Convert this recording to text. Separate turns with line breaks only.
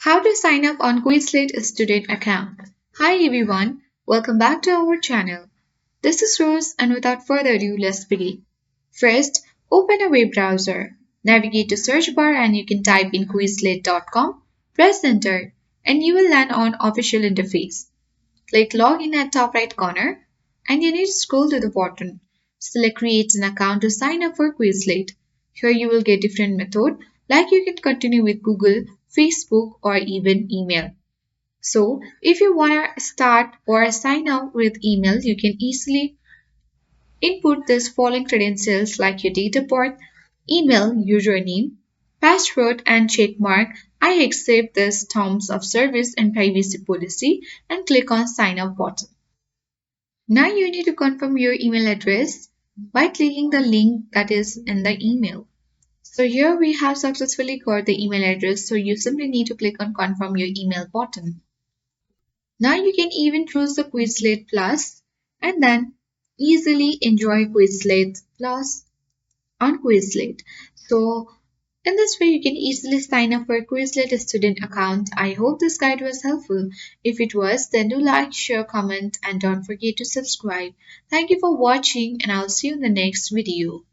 How to sign up on Quizlet student account. Hi everyone, welcome back to our channel. This is Rose and without further ado, let's begin. First, open a web browser. Navigate to search bar and you can type in quizlet.com, press enter and you will land on official interface. Click login at top right corner and you need to scroll to the bottom. Select create an account to sign up for Quizlet. Here you will get different method like you can continue with Google, Facebook or even email. So if you want to start or sign up with email, you can easily input this following credentials like your date of birth, email, username, password and check mark I accept this terms of service and privacy policy and click on sign up button. Now you need to confirm your email address by clicking the link that is in the email. So here we have successfully got the email address, so you simply need to click on confirm your email button. Now you can even choose the Quizlet Plus and then easily enjoy Quizlet Plus on Quizlet. So in this way you can easily sign up for a Quizlet student account. I hope this guide was helpful. If it was, then do like, share, comment and don't forget to subscribe. Thank you for watching and I'll see you in the next video.